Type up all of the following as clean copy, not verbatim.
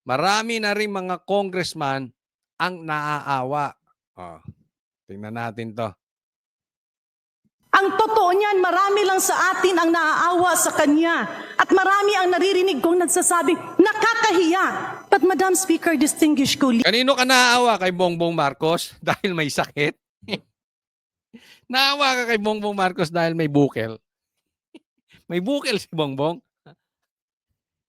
marami na rin mga congressman ang naaawa. Oh, tingnan natin 'to. Ang totoo niyan, marami lang sa atin ang naaawa sa kanya at marami ang naririnig kong nagsasabing nakakahiya. But Madam Speaker, distinguished colleagues, Kanino ka naaawa? Kay Bongbong Marcos dahil may sakit? Naawa ka kay Bongbong Marcos dahil may bukel? May bukel si Bongbong?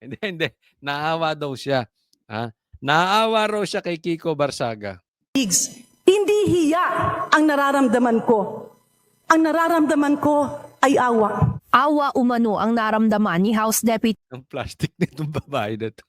Hindi. Naawa daw siya. Ha? Naawa raw siya kay Kiko Barsaga. hindi hiya ang nararamdaman ko. Ang nararamdaman ko ay awa. Awa umano ang naramdaman ni House Deputy Ang plastic nitong babae na to.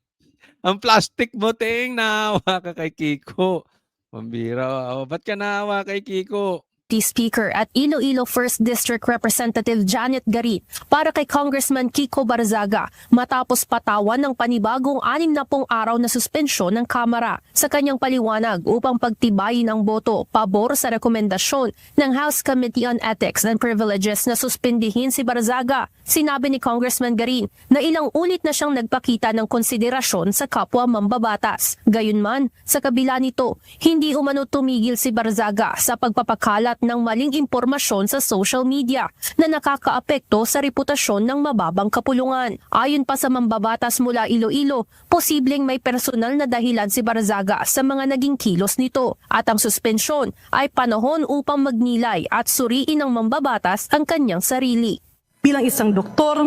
Ang plastic mo, ting, naawa ka kay Kiko. Pambira. Oh, ba't ka naawa kay Kiko? Speaker at Iloilo 1st District Representative Janet Garit para kay Congressman Kiko Barzaga matapos patawan ng panibagong 60 araw na suspensyon ng Kamara sa kanyang paliwanag upang pagtibayin ang boto pabor sa rekomendasyon ng House Committee on Ethics and Privileges na suspindihin si Barzaga. Sinabi ni Congressman Garin na ilang ulit na siyang nagpakita ng konsiderasyon sa kapwa mambabatas. Gayunman, sa kabila nito, hindi umano tumigil si Barzaga sa pagpapakalat ng maling impormasyon sa social media na nakakaapekto sa reputasyon ng mababang kapulungan. Ayon pa sa mambabatas mula Iloilo, posibleng may personal na dahilan si Barzaga sa mga naging kilos nito at ang suspensyon ay panahon upang magnilay at suriin ng mambabatas ang kanyang sarili. Bilang isang doktor,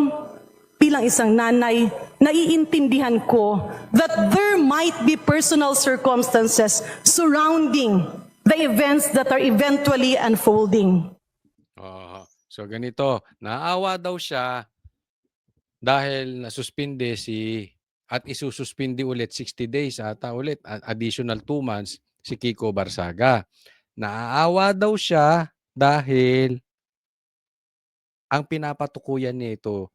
bilang isang nanay, naiintindihan ko that there might be personal circumstances surrounding the events that are eventually unfolding. So ganito, naawa daw siya dahil nasuspinde at isususpindi ulit 60 days ata ulit, additional 2 months si Kiko Barsaga. Naaawa daw siya dahil ang pinapatukuyan nito,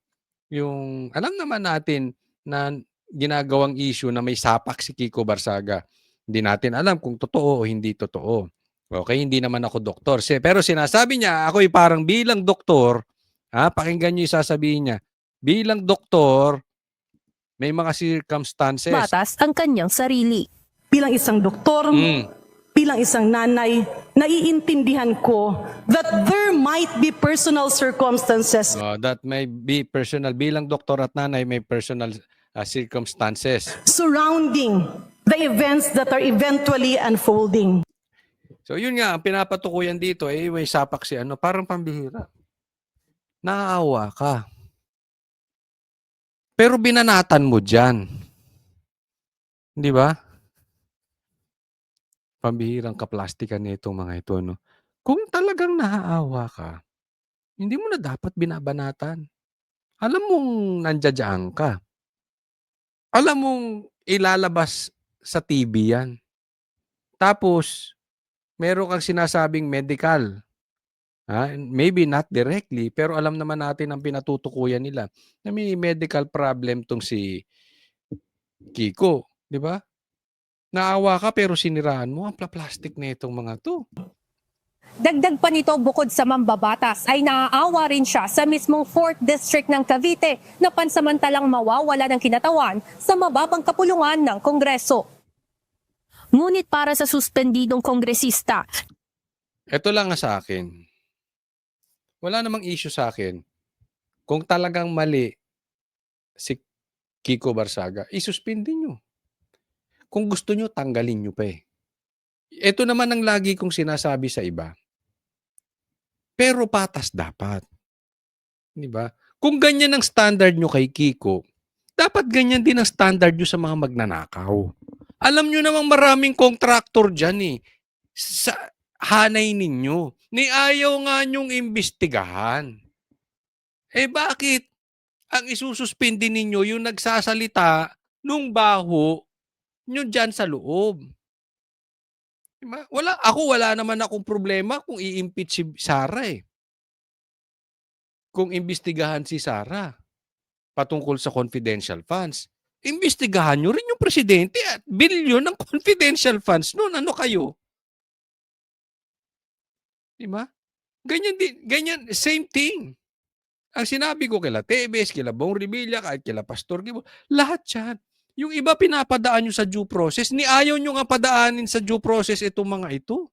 yung alam naman natin na ginagawang issue na may sapak si Kiko Barsaga. Hindi natin alam kung totoo o hindi totoo. Okay, hindi naman ako doktor. Pero sinasabi niya, ako'y parang bilang doktor, pakinggan niyo yung sasabihin niya, bilang doktor, may mga circumstances. Batas ang kanyang sarili. Bilang isang doktor, bilang isang nanay, naiintindihan ko that there might be personal circumstances. That may be personal. Bilang doktor at nanay, may personal circumstances Surrounding the events that are eventually unfolding. So yun nga, ang pinapatukuyan dito, may sapak si parang pambihira. Naaawa ka. Pero binanatan mo dyan. Di ba? Pambihirang kaplastikan nitong mga ito, no? Kung talagang naaawa ka, hindi mo na dapat binabanatan. Alam mong nandiyadyaan ka. Alam mong ilalabas sa TV yan. Tapos, meron kang sinasabing medical. Maybe not directly, pero alam naman natin ang pinatutukuyan nila na may medical problem tong si Kiko. Di ba? Naawa ka pero siniraan mo ang plastic na itong mga to. Dagdag pa nito, bukod sa mambabatas ay naaawa rin siya sa mismong 4th District ng Cavite na pansamantalang mawawala ng kinatawan sa mababang kapulungan ng Kongreso. Ngunit para sa suspendidong kongresista, Ito lang nga sa akin. Wala namang issue sa akin. Kung talagang mali si Kiko Barsaga, isuspindi nyo. Kung gusto nyo, tanggalin nyo pa eh. Ito naman ang lagi kong sinasabi sa iba. Pero patas dapat. Di ba? Kung ganyan ang standard nyo kay Kiko, dapat ganyan din ang standard nyo sa mga magnanakaw. Alam nyo namang maraming contractor dyan eh. Sa hanay ninyo. Ni ayaw nga nyong imbestigahan. Bakit? Ang isususpindi ninyo yung nagsasalita nung baho nyo dyan sa loob. Diba? Wala naman akong problema kung i-impeach si Sara eh. Kung imbestigahan si Sara patungkol sa confidential funds, imbestigahan nyo rin yung presidente at bilyon ng confidential funds noon. Ano kayo? Diba? Ganyan, same thing. Ang sinabi ko kila Tebes, kila Bong Revilla, kahit kila Pastor Gibo, lahat yan. Yung iba pinapadaan nyo sa due process, ni ayaw nyo nga padaanin sa due process itong mga ito.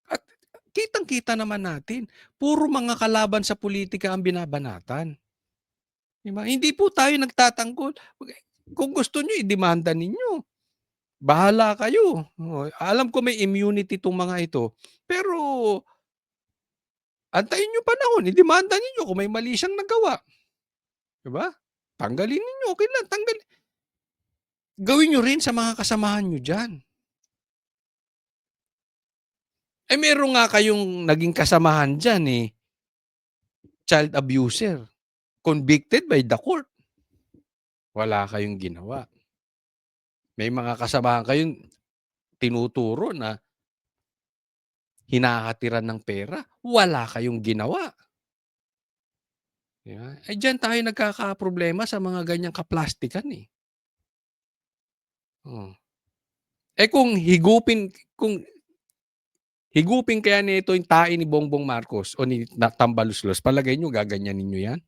At kitang-kita naman natin, puro mga kalaban sa politika ang binabanatan. Diba? Hindi po tayo nagtatanggol. Kung gusto nyo, i-demanda ninyo. Bahala kayo. Alam ko may immunity itong mga ito. Pero, antayin nyo panahon, i-demanda ninyo kung may mali siyang nagawa. Diba? Tanggalin ninyo, okay lang, tanggalin. Gawin nyo rin sa mga kasamahan nyo dyan. Meron nga kayong naging kasamahan dyan child abuser, convicted by the court. Wala kayong ginawa. May mga kasamahan kayong tinuturo na hinahatiran ng pera. Wala kayong ginawa. Yeah. Diyan tayo nagkakaproblema sa mga ganyang kaplastikan eh. Oh. Kung higupin kaya nito yung tae ni Bongbong Marcos o ni Tambaluslos, palagay nyo gaganyanin nyo yan?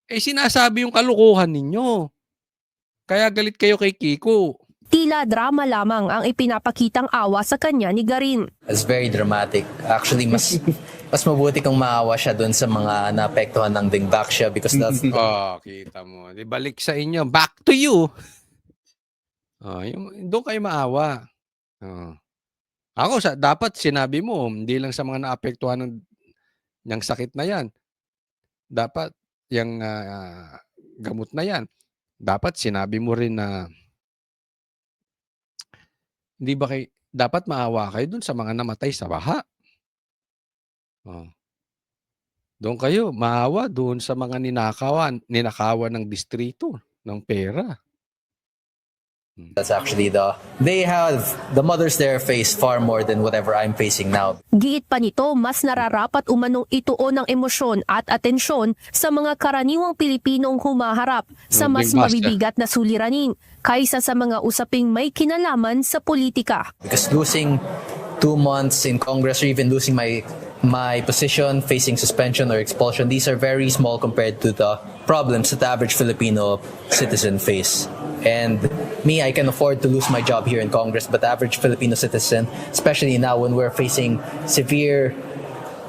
Sinasabi yung kalukuhan ninyo. Kaya galit kayo kay Kiko. Tila drama lamang ang ipinapakitang awa sa kanya ni Garin. It's very dramatic. Actually, mas mabuti kung maawa siya doon sa mga naapektuhan ng dingback siya because that's... Kita mo. Balik sa inyo. Back to you. Doon kayo maawa. Ako, dapat sinabi mo, hindi lang sa mga naapektuhan ng sakit na yan. Dapat, yung gamot na yan, dapat sinabi mo rin na hindi ba dapat maawa kayo dun sa mga namatay sa baha. Doon kayo, maawa doon sa mga ninakawan ng distrito ng pera. That's actually the mothers there face far more than whatever I'm facing now. Giit pa nito, mas nararapat umanong ituon ng emosyon at atensyon sa mga karaniwang Pilipinong humaharap sa mas mabibigat na suliranin kaysa sa mga usaping may kinalaman sa politika. Because losing 2 months in Congress or even losing my position, facing suspension or expulsion, these are very small compared to the problems that the average Filipino citizen face. And me, I can afford to lose my job here in Congress, but the average Filipino citizen, especially now when we're facing severe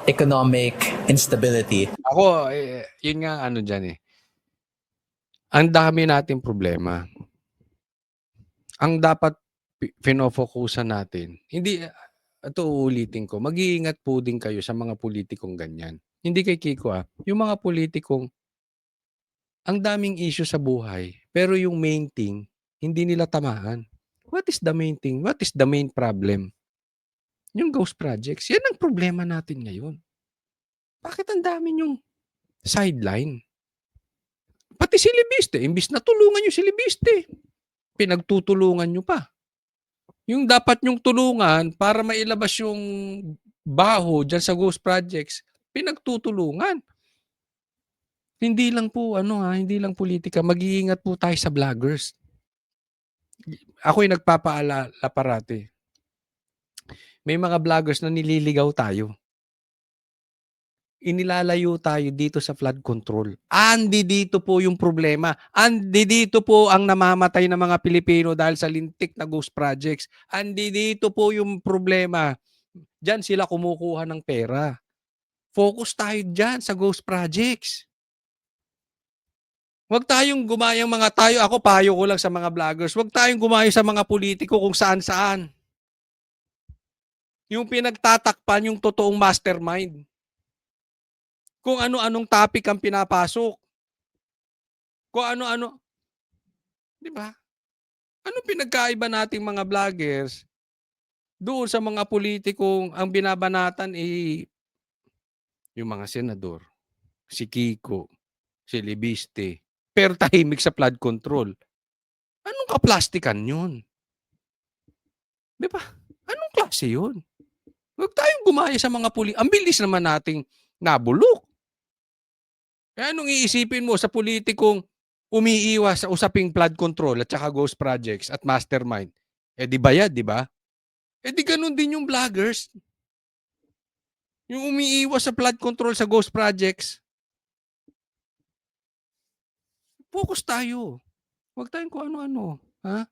economic instability. Ako, yun nga dyan ang dami nating problema. Ang dapat pinofokusan natin, hindi, ito uulitin ko, mag-iingat po din kayo sa mga politikong ganyan. Hindi kay Kiko yung mga politikong ang daming issue sa buhay, pero yung main thing, hindi nila tamaan. What is the main thing? What is the main problem? Yung ghost projects, yan ang problema natin ngayon. Bakit ang dami yung sideline? Pati si Libiste, imbis na tulungan yung si Libiste, pinagtutulungan nyo pa. Yung dapat nyong tulungan para mailabas yung baho dyan sa ghost projects, pinagtutulungan. Hindi lang po, hindi lang politika. Mag-iingat po tayo sa vloggers. Ako'y nagpapaalala parati. May mga vloggers na nililigaw tayo. Inilalayo tayo dito sa flood control. Andi dito po yung problema. Andi dito po ang namamatay ng mga Pilipino dahil sa lintik na ghost projects. Andi dito po yung problema. Diyan sila kumukuha ng pera. Focus tayo dyan sa ghost projects. Huwag tayong gumayang ako payo ko lang sa mga vloggers, huwag tayong gumayo sa mga politiko kung saan-saan. Yung pinagtatakpan yung totoong mastermind. Kung ano-anong topic ang pinapasok. Kung ano-ano. Di ba? Anong pinagkaiba nating mga vloggers doon sa mga politikong ang binabanatan yung mga senador, si Kiko, si Libiste, pero tahimik sa flood control. Anong kaplastikan yun? Di ba? Anong klase yun? Huwag tayong gumaya sa mga ang bilis naman nating nabulok. Kaya anong iisipin mo sa politikong umiiwas sa usaping flood control at saka ghost projects at mastermind? Di bayad, di ba? Di ganun din yung vloggers. Yung umiiwas sa flood control sa ghost projects, Focus tayo. Huwag tayong kung ano-ano, ha?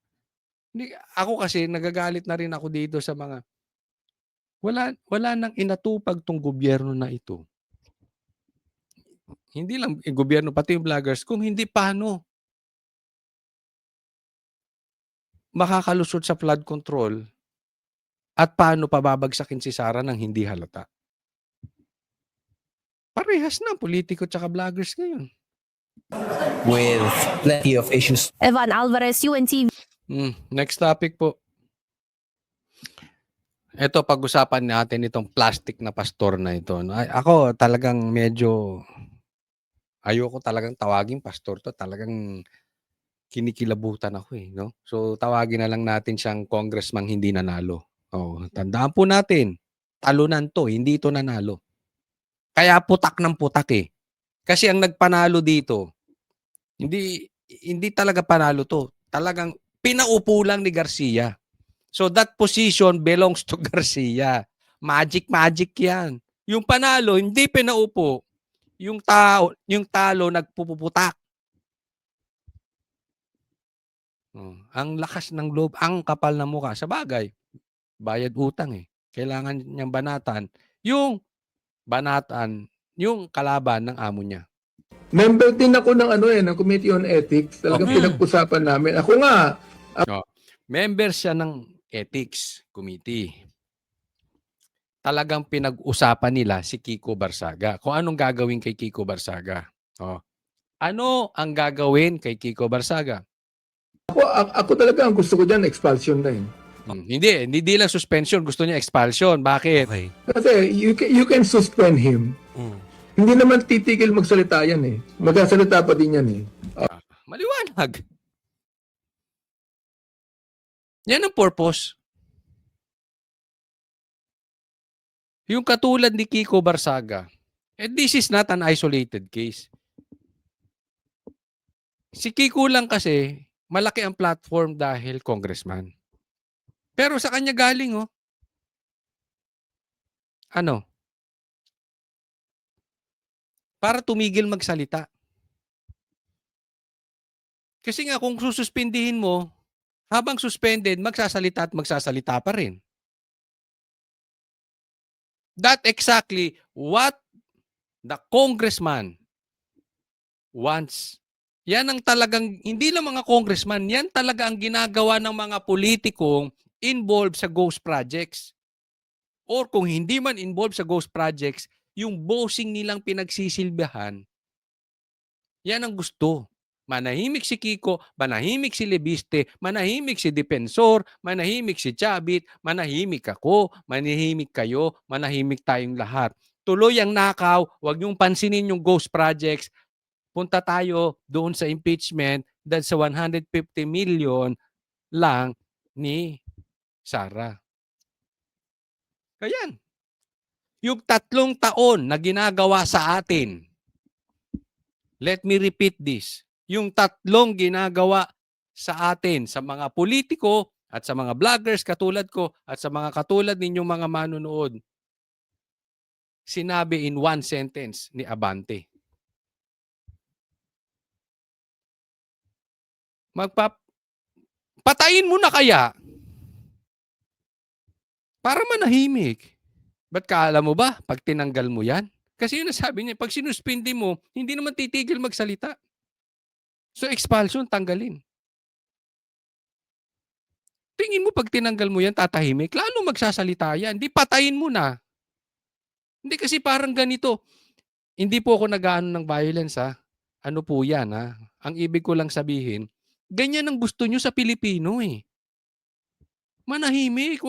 Hindi ako kasi nagagalit na rin ako dito sa mga wala nang inatupag 'tong gobyerno na ito. Hindi lang gobyerno pati yung vloggers kung hindi paano makakalusot sa flood control at paano pababagsakin si Sara ng hindi halata. Parehas na politiko tsaka vloggers ngayon. with plenty of issues. Evan Alvarez, UNTV. Next topic po. Ito pag-usapan natin itong plastic na pastor na ito, 'no. Ako talagang medyo ayoko talagang tawaging pastor 'to, talagang kinikilabutan ako, 'no. So tawagin na lang natin siyang congressman hindi nanalo. Oo, tandaan po natin, talunan 'to, hindi ito nanalo. Kaya putak ng putak, eh. Kasi ang nagpanalo dito, hindi hindi talaga panalo 'to, talagang pinaupo lang ni Garcia. So that position belongs to Garcia. Magic 'yan. Yung panalo hindi pinaupo, yung talo nagpupuputak. Ang lakas ng loob, ang kapal ng mukha. Sabagay, bayad utang, eh. Kailangan niyang banatan yung kalaban ng amo niya. Member din ako ng ng Committee on Ethics. Talagang pinag-usapan namin. Ako nga, Member siya ng Ethics Committee. Talagang pinag-usapan nila si Kiko Barsaga. Kung anong gagawin kay Kiko Barsaga. Ano ang gagawin kay Kiko Barsaga? ako talaga ang gusto ko diyan expulsion na eh. Hindi lang suspension. Gusto niya expulsion. Bakit? Okay. Kasi you can suspend him. Hindi naman titigil magsalita yan eh. Magsasalita pa din yan eh. Maliwanag. Yan ang purpose. Yung katulad ni Kiko Barsaga, this is not an isolated case. Si Kiko lang kasi, malaki ang platform dahil congressman. Pero sa kanya galing, ano? Para tumigil magsalita. Kasi nga kung sususpindihin mo, habang suspended, magsasalita at magsasalita pa rin. That exactly what the congressman wants. Yan ang talagang, hindi lang mga congressman, yan talaga ang ginagawa ng mga politikong involved sa ghost projects. Or kung hindi man involved sa ghost projects, yung bossing nilang pinagsisilbihan, yan ang gusto. Manahimik si Kiko, manahimik si Lebiste, manahimik si Defensor, manahimik si Chabit, manahimik ako, manahimik kayo, manahimik tayong lahat. Tuloy ang nakaw, huwag niyong pansinin yung ghost projects. Punta tayo doon sa impeachment dahil sa 150 million lang ni Sara. Kayan. Yung 3 taon na ginagawa sa atin, let me repeat this. Yung 3 ginagawa sa atin, sa mga politiko at sa mga vloggers katulad ko at sa mga katulad ninyong mga manunood, sinabi in one sentence ni Abante. Patayin mo na kaya para manahimik. Ba't kaala mo ba pag tinanggal mo yan? Kasi yun nasabi niya, pag sinuspindi mo, hindi naman titigil magsalita. So expulsion, tanggalin. Tingin mo pag tinanggal mo yan, tatahimik? Lalo magsasalita yan. Di patayin mo na. Hindi kasi parang ganito. Hindi po ako nag-aano ng violence ha. Ano po yan ha? Ang ibig ko lang sabihin, ganyan ang gusto nyo sa Pilipino eh. Manahimik.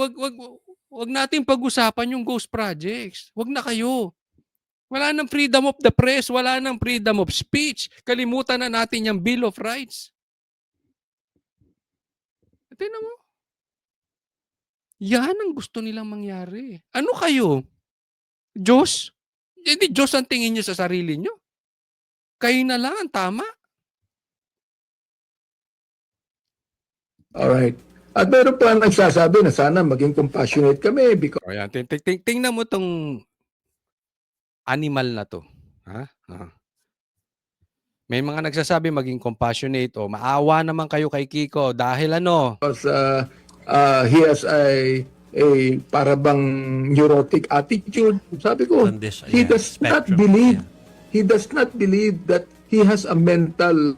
Wag natin pag-usapan yung ghost projects. Wag na kayo. Wala nang freedom of the press, wala nang freedom of speech. Kalimutan na natin yung Bill of Rights. Tingnan mo. Yan ang gusto nilang mangyari. Ano kayo? Diyos? Hindi Diyos ang tingin nyo sa sarili nyo. Kayo na lang ang tama. Alright. At meron pa nagsasabi na sana maging compassionate kami because Ayan, tingnan mo tong animal na to. Ha? May mga nagsasabi maging compassionate o maawa naman kayo kay Kiko dahil ano, Because he has a para bang neurotic attitude. Sabi ko, On this, he yeah, does not spectrum, believe, yeah. he does not believe that he has a mental,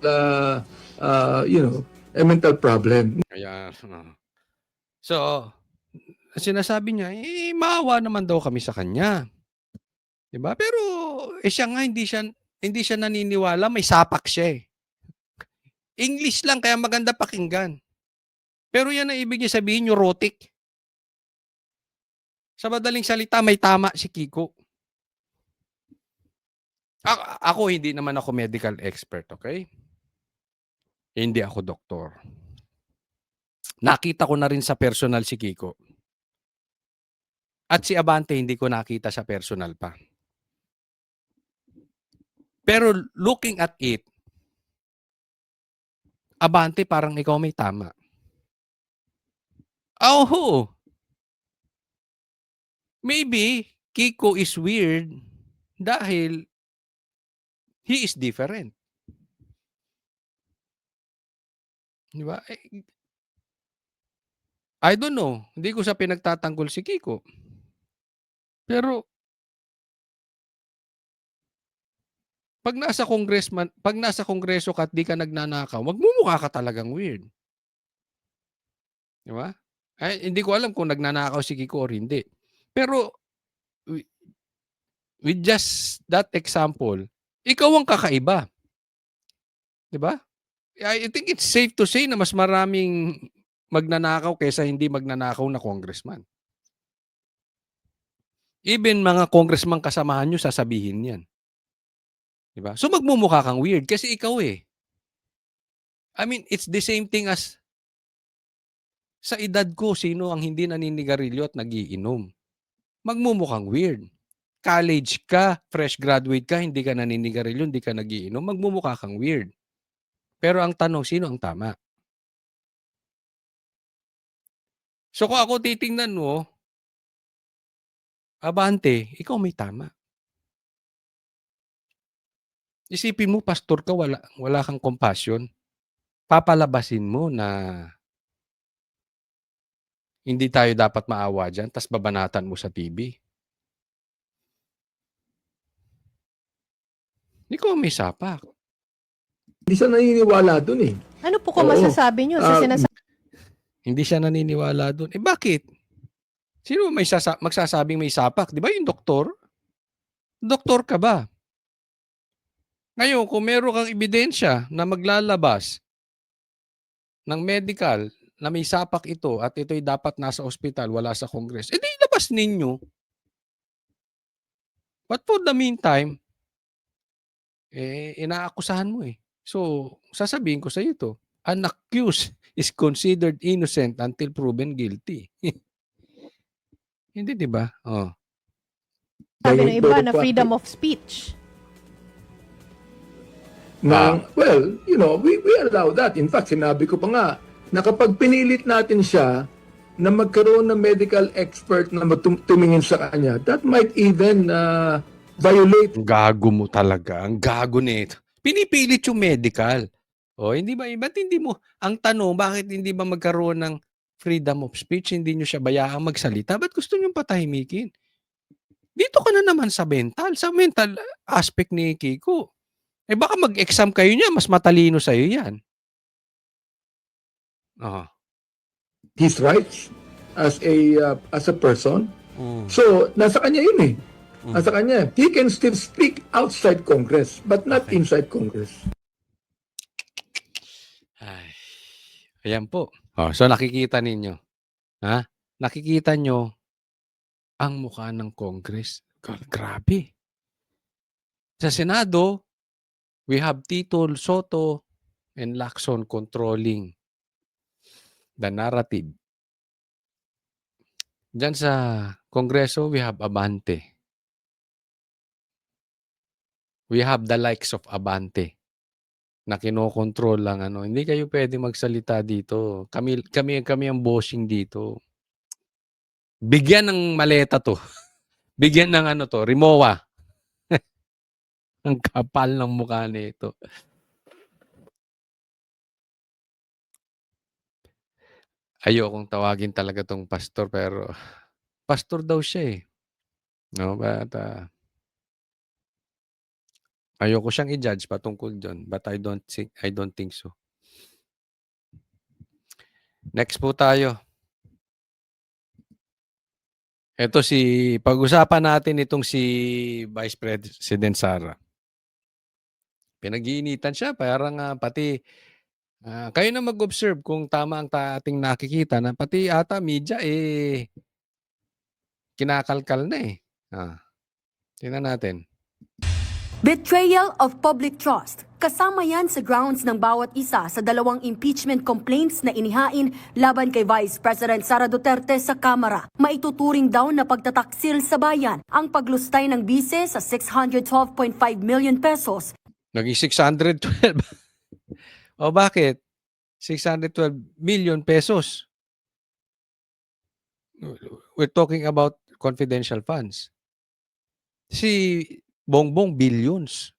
a mental problem. kaya so sinasabi niya, maawa naman daw kami sa kanya. 'Di ba? Pero siya nga hindi siya naniniwala, may sapak siya eh. English lang kaya maganda pakinggan. Pero yan ang ibig niya sabihin, neurotic. Sa madaling salita, may tama si Kiko. Ako, hindi naman ako medical expert, okay? Hindi ako doktor. Nakita ko na rin sa personal si Kiko. At si Abante, hindi ko nakita sa personal pa. Pero looking at it, Abante, parang ikaw may tama. Oh, maybe Kiko is weird dahil he is different. Di ba? I don't know. Hindi ko sa pinagtatanggol si Kiko. Pero pag nasa kongreso ka at di ka nagnanakaw, magmumukha ka talagang weird. Di ba? Ay, hindi ko alam kung nagnanakaw si Kiko or hindi. Pero with just that example, ikaw ang kakaiba. Di ba? I think it's safe to say na mas maraming magnanakaw kaysa hindi magnanakaw na congressman. Even mga congressman kasamahan nyo, sasabihin yan. Diba? So magmumukha kang weird kasi ikaw eh. I mean, it's the same thing as sa edad ko, sino ang hindi naninigarilyo at nagiinom? Magmumukhang weird. College ka, fresh graduate ka, hindi ka naninigarilyo, hindi ka nagiinom, magmumukha kang weird. Pero ang tanong, sino ang tama? So kung ako titingnan mo, Abante, ikaw may tama. Isipin mo, pastor ka, wala kang compassion. Papalabasin mo na hindi tayo dapat maawa dyan, tas babanatan mo sa TV. Ikaw may sapak. Hindi siya naniniwala dun eh. Ano po kung Oo. masasabi nyo sa sinasabi Hindi siya naniniwala doon. Eh bakit? Sino magsasabing may sapak? Di ba yung doktor? Doktor ka ba? Ngayon, kung meron kang ebidensya na maglalabas ng medical na may sapak ito at ito'y dapat nasa ospital, wala sa Congress, edi ilabas ninyo. But for the meantime, inaakusahan mo eh. So, sasabihin ko sa iyo to, an accused is considered innocent until proven guilty. Hindi, di ba? Oh. ng iba na freedom of speech? Well, we allow that. In fact, sinabi ko pa nga, na kapag pinilit natin siya na magkaroon ng medical expert na tumingin sa kanya, that might even violate. Ang gago mo talaga. Ang gago nito. Pinipilit yung medical. O, hindi ba? Ba't hindi mo? Ang tanong, bakit hindi ba magkaroon ng freedom of speech? Hindi nyo siya bayaang magsalita? Ba't gusto nyo patahimikin? Dito ka na naman sa mental aspect ni Kiko. Eh baka mag-exam kayo niya, mas matalino sa'yo yan. His rights as a person. So, nasa kanya yun eh. Nasa kanya. He can still speak outside Congress, but not inside Congress. Ay, ayan po. So nakikita ninyo. Ha? Nakikita nyo ang mukha ng Congress. Grabe. Sa Senado, we have Tito Soto and Lacson controlling the narrative. Diyan sa Kongreso, we have Abante. We have the likes of Abante na kinokontrol lang Hindi kayo pwede magsalita dito. Kami ang bossing dito. Bigyan ng maleta to. Bigyan ng Rimowa. Ang kapal ng mukha nito. ayokong tawagin talaga 'tong pastor pero pastor daw siya, eh, 'no, but, ayoko siyang i-judge patungkol dun but I don't think so. Next po tayo. Eto pag-usapan natin itong si Vice President Sara. Pinag-iinitan siya parang, pati, kayo na mag-observe kung tama ang ating nakikita na pati ata media, kinakalkal na, eh. Tingnan natin. Betrayal of public trust. Kasama yan sa grounds ng bawat isa sa dalawang impeachment complaints na inihain laban kay Vice President Sara Duterte sa Kamara. Maituturing daw na pagtataksil sa bayan ang paglustay ng bise sa 612.5 million pesos. Naging 612. O bakit? 612 million pesos. We're talking about confidential funds. Si Bongbong billions.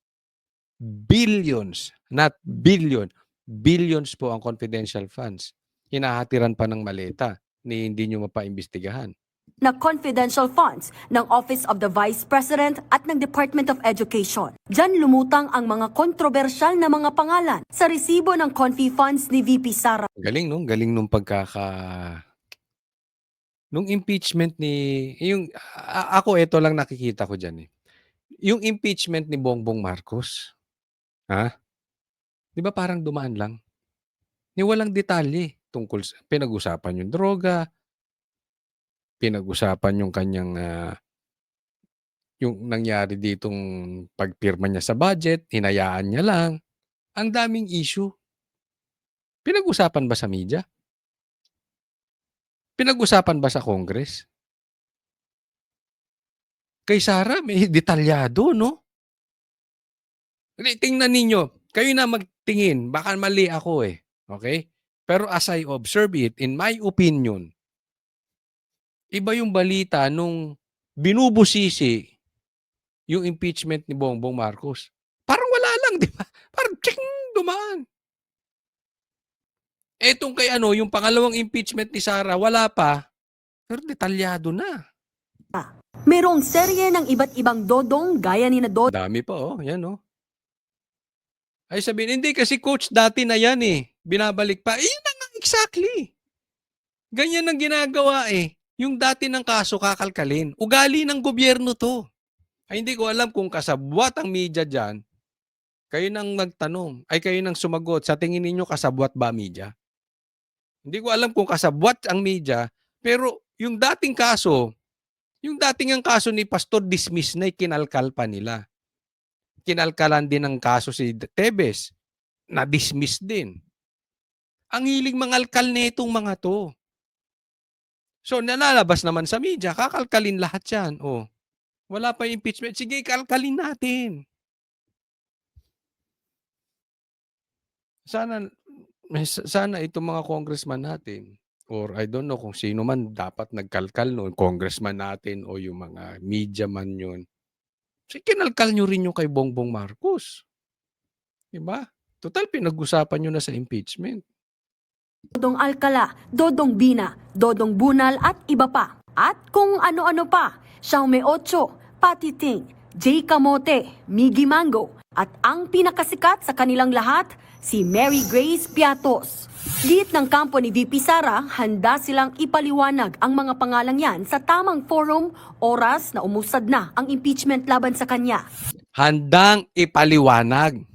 Billions, not billion. Billions po ang confidential funds. Hinahatiran pa ng maleta ni hindi nyo mapaimbestigahan. Na confidential funds ng Office of the Vice President at ng Department of Education. Diyan lumutang ang mga kontrobersyal na mga pangalan sa resibo ng confi funds ni VP Sara. Galing nung nung impeachment ako ito lang nakikita ko diyan, eh. Yung impeachment ni Bongbong Marcos, 'di ba parang dumaan lang? Walang detalye tungkol sa pinag-usapan yung droga, pinag-usapan yung kanyang, yung nangyari ditong pagpirma niya sa budget, hinayaan niya lang. Ang daming issue. Pinag-usapan ba sa media? Pinag-usapan ba sa Congress? Kay Sara may detalyado, no? Tingnan ninyo, kayo na magtingin, baka mali ako, eh. Okay? Pero as I observe it, in my opinion, iba yung balita nung binubusisi yung impeachment ni Bongbong Marcos. Parang wala lang, di ba? Parang dumaan. Etong kay yung pangalawang impeachment ni Sara, wala pa, pero detalyado na. Merong serye ng iba't ibang dodong gaya ni na Dodong Dami pa, yan, Ay sabihin, hindi kasi coach dati na yan, binabalik pa. Yun na nga, exactly. Ganyan ang ginagawa, Yung dati ng kaso kakalkalin. Ugali ng gobyerno to. Ay hindi ko alam kung kasabwat ang media dyan. Kayo nang magtanong. Ay kayo nang sumagot. Sa tingin ninyo kasabwat ba media? Hindi ko alam kung kasabwat ang media. Pero yung dating ang kaso ni Pastor dismiss na kinalkal pa nila. Kinalkalan din ang kaso si Tebes. Na-dismiss din. Ang hiling mangalkal netong mga to. So, nalalabas naman sa media, kakalkalin lahat yan. Wala pa impeachment. Sige, kalkalin natin. Sana itong mga congressman natin, or I don't know kung sino man dapat nagkalkal noon, congressman natin o yung mga media man yun. So, kinalkal nyo rin yung kay Bongbong Marcos. Diba? Total, pinag-usapan nyo na sa impeachment. Alcala, Dodong Bina, Dodong Bunal at iba pa. At kung ano-ano pa, Xiaomi 8, Patty Ting, Jay Camote, Miggy Mango, at ang pinakasikat sa kanilang lahat, si Mary Grace Piatos. Giit ng kampo ni VP Sara, handa silang ipaliwanag ang mga pangalang yan sa tamang forum, oras na umusad na ang impeachment laban sa kanya. Handang ipaliwanag.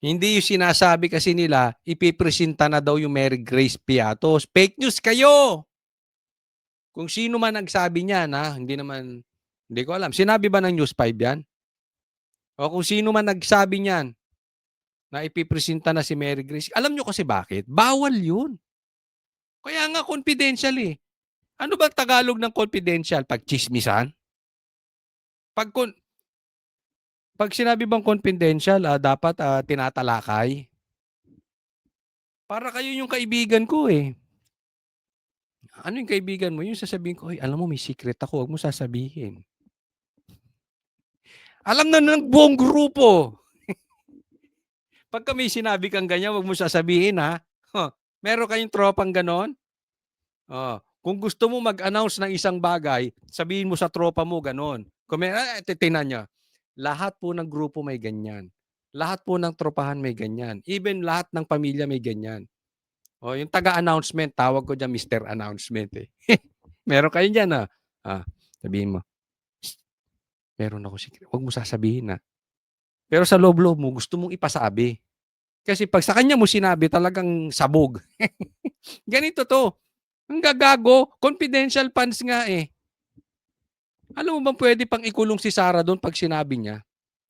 Hindi yung sinasabi kasi nila, ipipresenta na daw yung Mary Grace Piatos. Fake news kayo! Kung sino man nagsabi niyan, hindi ko alam. Sinabi ba ng News 5 yan? O kung sino man nagsabi niyan, na ipipresenta na si Mary Grace. Alam nyo kasi bakit? Bawal yun. Kaya nga confidential, Ano ba Tagalog ng confidential? Pagchismisan? Pag sinabi bang confidential, dapat tinatalakay. Para kayo yung kaibigan ko, Ano yung kaibigan mo? Yung sasabihin ko, alam mo may secret ako, huwag mo sasabihin. Alam na ng buong grupo. Pagka may sinabi kang ganyan, huwag mo sasabihin, Meron kayong tropang ganon? Kung gusto mo mag-announce ng isang bagay, sabihin mo sa tropa mo gano'n. Tingnan niyo, lahat po ng grupo may ganyan. Lahat po ng tropahan may ganyan. Even lahat ng pamilya may ganyan. Yung taga-announcement, tawag ko diyan Mr. Announcement, eh. Meron kayo diyan, sabihin mo, "Shh, meron ako secret." Wag mo sasabihin, Pero sa loob-loob mo gusto mong ipasabi. Kasi 'pag sa kanya mo sinabi talagang sabog. Ganito 'to, ang gagago, confidential funds nga, eh. Alam mo bang puwede pang ikulong si Sarah do'n 'pag sinabi niya?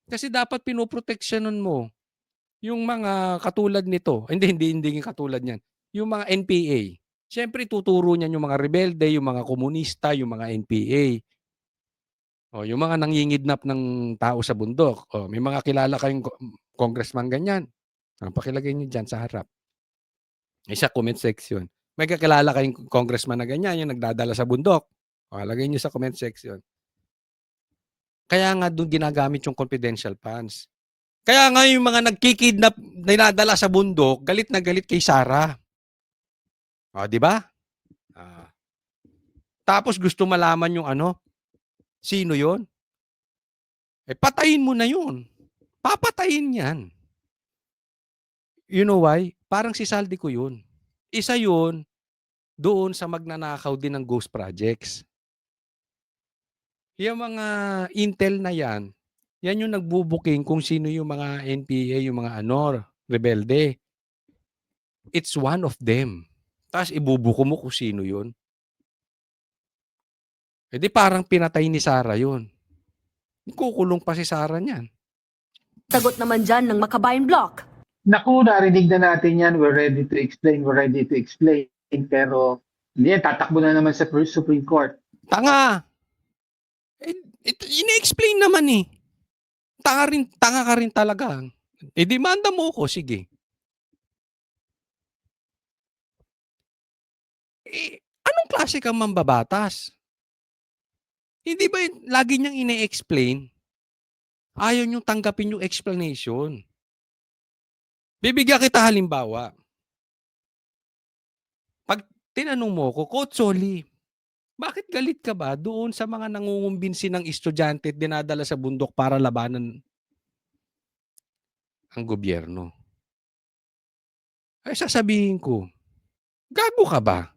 Kasi dapat pinoproteksiyonan mo yung mga katulad nito. Hindi katulad niyan, yung mga NPA. Siyempre tuturo niyan yung mga rebelde, yung mga komunista, yung mga NPA. Yung mga nangingisnap ng tao sa bundok. May mga kilala kayong congressman ganyan. Pakilagay niyo diyan sa harap. Sa comment section. May kakilala kayong congressman na ganyan, yung nagdadala sa bundok. Lagay niyo sa comment section. Kaya nga do'n ginagamit yung confidential funds. Kaya nga yung mga nagki-kidnap, dinadala sa bundok, galit na galit kay Sarah. 'Di ba? Tapos gusto malaman yung sino yon? Patayin mo na yun. Papatayin yan. You know why? Parang si Saldi ko yun. Isa yun doon sa magnanakaw din ng ghost projects. Yung mga intel na yan yung nagbubuking kung sino yung mga NPA, yung mga rebelde. It's one of them. Tapos ibubuko mo kung sino yun. Di parang pinatay ni Sarah yun. Kukulong pa si Sarah niyan. Sagot naman dyan ng Makabayan Block. Naku, narinig na natin yan. We're ready to explain. Pero hindi yan, tatakbo na naman sa Supreme Court. Tanga! Ine-explain naman eh. Tanga ka rin talaga. Demanda mo ko, sige. Anong klase kang mambabatas? Hindi ba lagi niyang ine-explain? Ayaw niyong tanggapin yung explanation. Bibigyan kita halimbawa. Pag tinanong mo ko, Coach Solly, bakit galit ka ba doon sa mga nangungumbinsi ng estudyante at dinadala sa bundok para labanan ang gobyerno? Sasabihin ko, gago ka ba?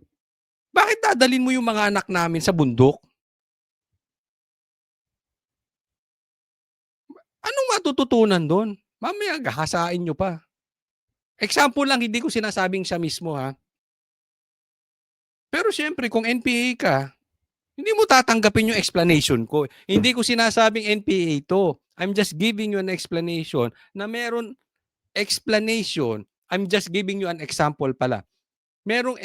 Bakit dadalhin mo yung mga anak namin sa bundok? Anong matututunan doon? Mamaya gahasain nyo pa. Example lang, hindi ko sinasabing siya mismo Pero siyempre kung NPA ka, hindi mo tatanggapin yung explanation ko. Hindi ko sinasabing NPA to. I'm just giving you an explanation na meron explanation. I'm just giving you an example pala. Merong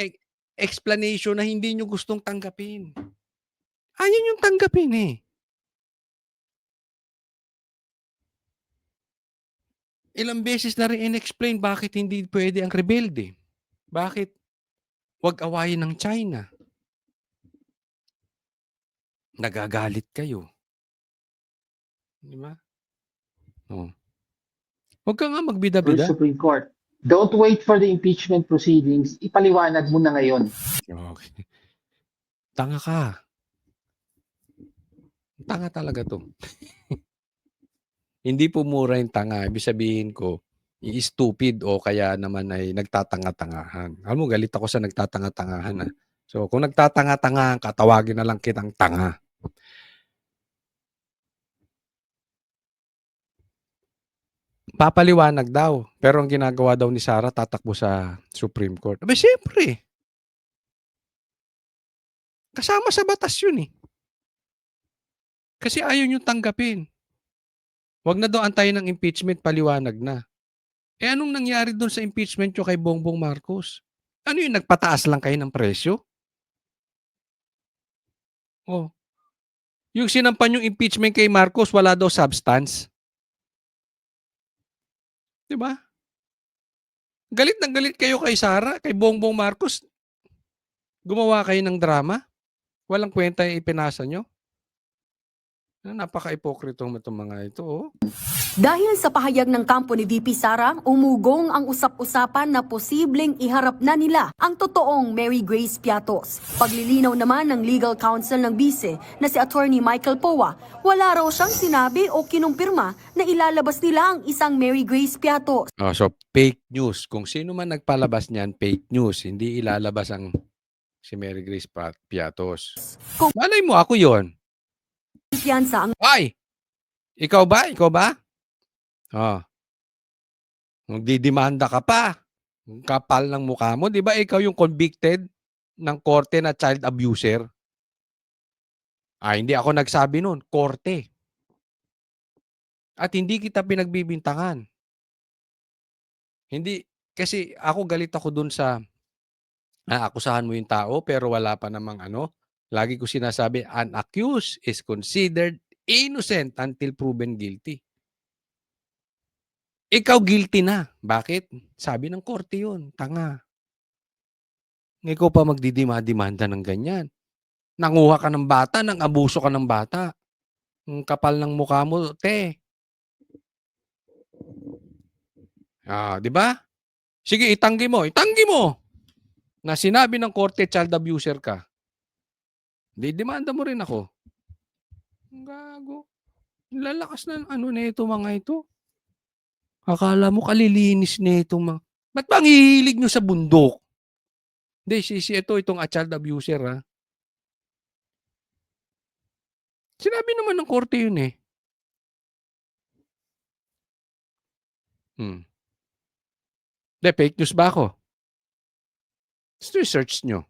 explanation na hindi nyo gustong tanggapin. Ayaw nyo tanggapin eh. Ilang beses na rin in-explain bakit hindi pwede ang rebelde. Bakit wag awayin ng China. Nagagalit kayo. Di ba? Huwag ka nga magbida-bida. Supreme Court. Don't wait for the impeachment proceedings. Ipaliwanag mo na ngayon. Okay. Tanga ka. Tanga talaga to. Hindi po mura yung tanga. Ibig sabihin ko, i-stupid o kaya naman ay nagtatanga-tangahan. Alam mo, galit ako sa nagtatanga-tangahan. So, kung nagtatanga-tangahan ka, tawagin na lang kitang tanga. Papaliwanag daw. Pero ang ginagawa daw ni Sarah, tatakbo sa Supreme Court. Siyempre. Kasama sa batas yun eh. Kasi ayaw nyo tanggapin. Huwag na daw antayin ng impeachment, paliwanag na. Anong nangyari doon sa impeachment nyo kay Bongbong Marcos? Ano yung nagpataas lang kayo ng presyo? Yung sinampan yung impeachment kay Marcos, wala daw substance. Diba? Galit na galit kayo kay Sara, kay Bongbong Marcos. Gumawa kayo ng drama. Walang kwenta yung ipinasa nyo. Napaka-ipokrito mo itong mga ito. Dahil sa pahayag ng kampo ni VP Sara, umugong ang usap-usapan na posibleng iharap na nila ang totoong Mary Grace Piatos. Paglilinaw naman ng legal counsel ng bise na si Attorney Michael Poa, wala raw siyang sinabi o kinumpirma na ilalabas nila ang isang Mary Grace Piatos. Oh, so fake news. Kung sino man nagpalabas niyan, fake news. Hindi ilalabas ang si Mary Grace Piatos. Kung- Malay mo, ako yon. Piyansa ang Ay! Ikaw ba? Ikaw ba? Oh. Magdidemanda ka pa. Ang kapal ng mukha mo. Di ba ikaw yung convicted ng korte na child abuser? Hindi ako nagsabi nun. Korte. At hindi kita pinagbibintangan. Hindi. Kasi ako galit ako dun sa akusahan mo yung tao pero wala pa namang ano. Lagi ko sinasabi, an accused is considered innocent until proven guilty. Ikaw guilty na. Bakit? Sabi ng korte yun. Tanga. Ikaw pa magdidima-demanda ng ganyan. Nanguha ka ng bata, nang abuso ka ng bata. Ang kapal ng mukha mo, te. Di ba? Sige, itanggi mo. Itanggi mo! Na sinabi ng korte, child abuser ka. Didemanda mo rin ako. Ang gago. Lalakas na ano na ito mga ito. Akala mo kalilinis na itong mga... Ba't ba ang hihilig nyo sa bundok? Hindi, itong child abuser, ha? Sinabi naman ng korte yun, eh. Hindi, fake news ba ako? Just research nyo.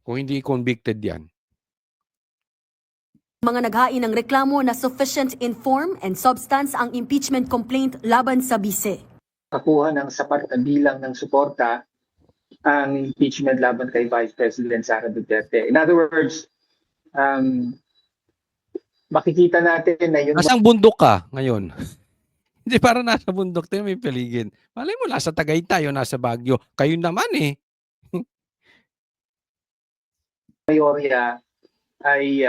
Kung hindi convicted yan. mga naghain ng reklamo na sufficient in form and substance ang impeachment complaint laban sa bise. Kakuha ng sapat na bilang ng suporta ang impeachment laban kay Vice President Sara Duterte. In other words, makikita natin na yun. Nasang bundok ka ngayon? Hindi, para nasa bundok tayo may paligid. Malay mo, nasa Tagaytay o nasa Baguio. Kayo naman eh. Mayorya ay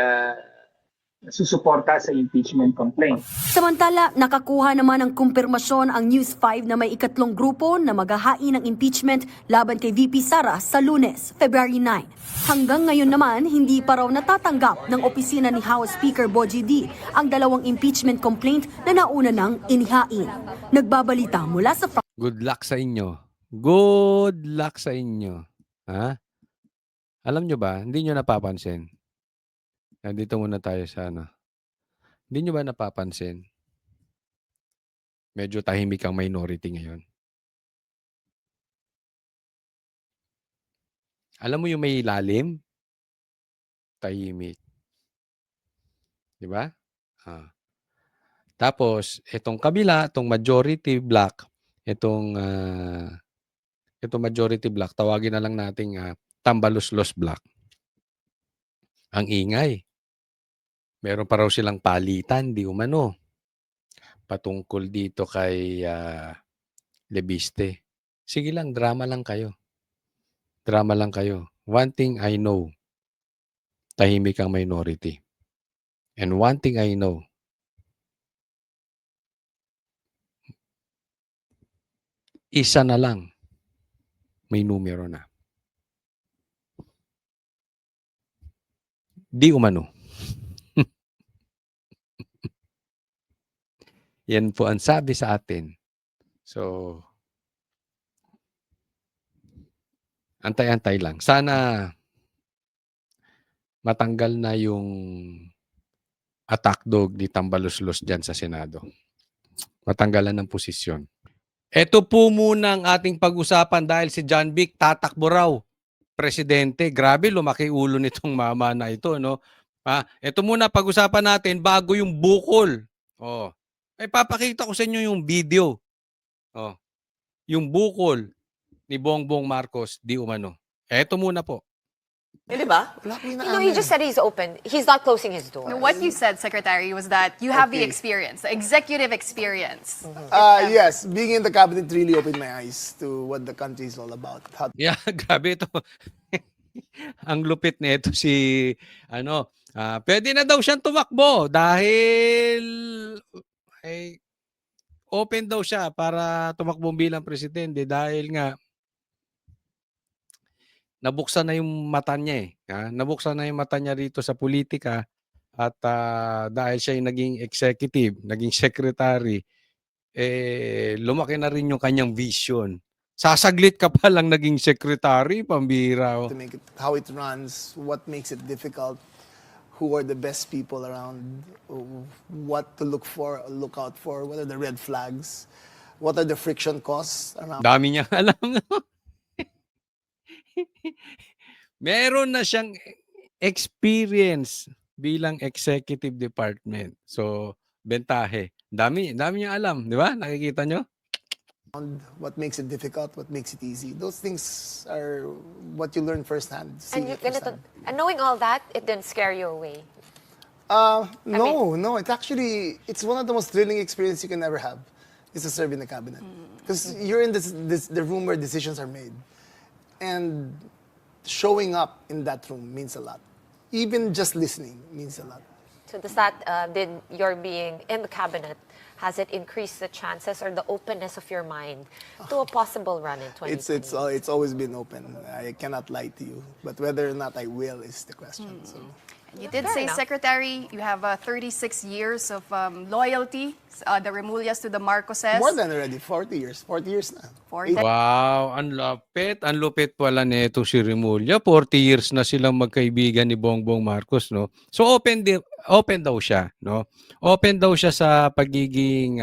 susuporta sa impeachment complaint. Samantala, nakakuha naman ng kumpirmasyon ang News 5 na may ikatlong grupo na maghahain ng impeachment laban kay VP Sara sa Lunes, February 9. Hanggang ngayon naman, hindi pa raw natatanggap ng opisina ni House Speaker Bogie D ang dalawang impeachment complaint na nauna nang inihain. Nagbabalita mula sa Good luck sa inyo. Good luck sa inyo. Ha? Alam nyo ba, hindi nyo napapansin. Nandito muna tayo sa ano. Hindi nyo ba napapansin? Medyo tahimik ang minority ngayon. Alam mo yung may lalim? Tahimik. Di ba? Tapos, itong kabila, itong majority black, itong majority black, tawagin na lang nating tambaluslos black. Ang ingay. Meron pa raw silang palitan, di umano. Patungkol dito kay Lebiste. Sige lang, drama lang kayo. Drama lang kayo. One thing I know, tahimik ang minority. And one thing I know, isa na lang, may numero na. Di umano. Yan po ang sabi sa atin. So, antay-antay lang. Sana matanggal na yung attack dog ni Tambaluslos dyan sa Senado. Matanggalan ng posisyon. Ito po muna ang ating pag-usapan dahil si John Vic tatakbo raw. Presidente, grabe lumaki ulo nitong mama na ito, no? Ito muna pag-usapan natin bago yung bukol. Ay papakita ko sa inyo yung video. Yung bukol ni Bongbong Marcos di umano. Ito muna po. Di ba? No, he just said he's open. He's not closing his doors. What you said, Secretary, was that you have the experience, the executive experience. Yes, being in the cabinet really opened my eyes to what the country is all about. Yeah, grabe ito. Ang lupit nito si pwede na daw siyang tumakbo dahil open daw siya para tumakbo bilang presidente dahil nga nabuksan na yung mata niya, nabuksan na yung mata niya rito sa politika at, dahil siya yung naging executive, naging secretary, lumaki na rin yung kanyang vision. Sasaglit ka pa lang naging secretary, pambihira, To make it, how it runs, what makes it difficult, who are the best people around, what to look out for, what are the red flags, what are the friction costs around. Dami niyang alam. Meron na siyang experience bilang executive department. So, bentahe. Dami niyang alam, di ba? Nakikita niyo? What makes it difficult, what makes it easy. Those things are what you learn firsthand. And knowing all that, it didn't scare you away. No, it's one of the most thrilling experiences you can ever have, is to serve in the cabinet. Because you're in the room where decisions are made. And showing up in that room means a lot. Even just listening means a lot. So does that, did your being in the cabinet, has it increased the chances or the openness of your mind to a possible run in 2020? It's always been open. I cannot lie to you. But whether or not I will is the question. So. You did Fair say, enough. Secretary, you have 36 years of loyalty, the Remullans to the Marcoses. More than already, 40 years. 40 years na. 40. Wow, ang lupit pala nito si Remulla. 40 years na silang magkaibigan ni Bongbong Marcos, no? So open daw siya, no? Open daw siya sa pagiging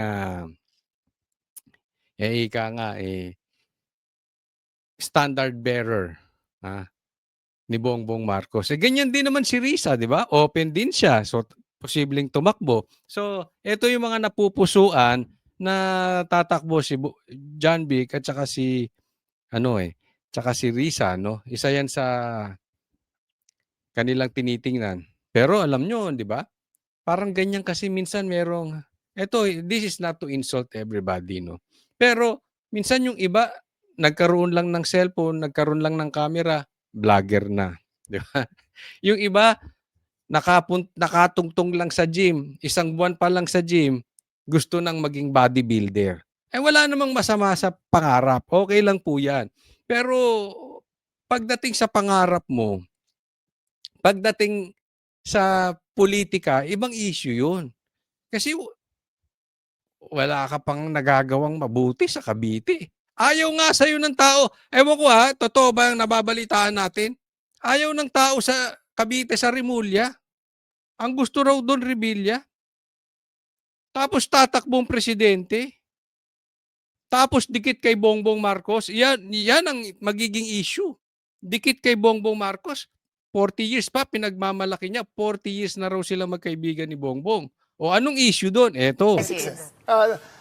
standard bearer, ni Bongbong Marcos. Ganyan din naman si Risa, di ba? Open din siya. So posibleng tumakbo. So ito yung mga napupusuan na tatakbo si John Vic at saka si Risa, no? Isa yan sa kanilang tinitingnan. Pero alam nyo, di ba? Parang ganyan kasi minsan this is not to insult everybody, no? Pero minsan yung iba, nagkaroon lang ng cellphone, nagkaroon lang ng camera, vlogger na. Di ba? Yung iba, nakatungtong lang sa gym, isang buwan pa lang sa gym, gusto nang maging bodybuilder. Wala namang masama sa pangarap. Okay lang po yan. Pero pagdating sa pangarap mo, pagdating sa politika, ibang issue yun. Kasi wala ka pang nagagawang mabuti sa Cavite. Ayaw nga sa'yo ng tao. Ewan ko totoo ba ang nababalitaan natin? Ayaw ng tao sa Cavite, sa Remulla. Ang gusto raw doon, Revilla. Tapos tatakbong presidente. Tapos dikit kay Bongbong Marcos. Yan ang magiging issue. Dikit kay Bongbong Marcos. 40 years pa, pinagmamalaki niya. 40 years na raw sila magkaibigan ni Bongbong. O anong issue doon? Eto.